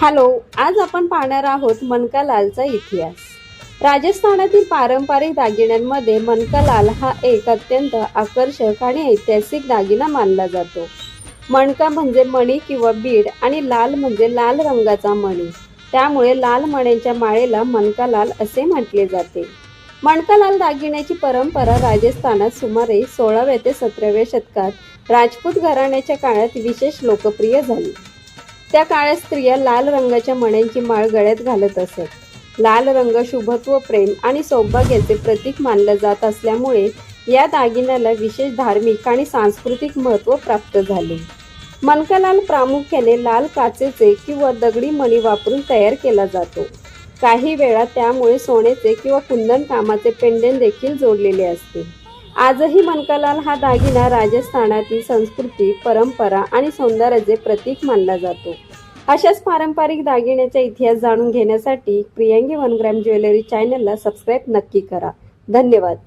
Hello, आज आपण पाहणार आहोत मनकालालचा इतिहास। राजस्थानातील पारंपरिक दागिन्यांमध्ये मनकालाल हा एक अत्यंत आकर्षक आणि ऐतिहासिक दागिना मानला जातो। मणका म्हणजे मणी किंवा बीड आणि लाल म्हणजे लाल रंगाचा मणी, त्यामुळे लाल मण्यांच्या माळेला मनकालाल असे म्हटले जाते। मनकालाल दागिन्याची परंपरा राजस्थानात सुमारे 16व्या ते 17व्या शतकात राजपूत घराण्याच्या काळात विशेष लोकप्रिय झाली। त्या काळात स्त्रिया लाल रंगाच्या मण्यांची माळ गळ्यात घालत असत। लाल रंग शुभत्व, प्रेम आणि सौभाग्याचे प्रतीक मानला जात असल्यामुळे या दागिन्याला विशेष धार्मिक आणि सांस्कृतिक महत्त्व प्राप्त झाले। मनकालाल प्रामुख्याने लाल काचेचे किंवा दगडी मणी वापरून तयार केला जातो। काही वेळा त्यामुळे सोन्याचे किंवा कुंदन कामाचे पेंडंट देखील जोडलेले असते। आजही मनकालाल हा दागिना राजस्थानातील संस्कृती, परंपरा आणि सौंदर्याचे प्रतीक मानला जातो। अशाच पारंपरिक दागिन्याचा इतिहास जाणून घेण्यासाठी प्रियांगी 1 ग्रॅम ज्वेलरी चॅनलला सबस्क्राईब नक्की करा। धन्यवाद।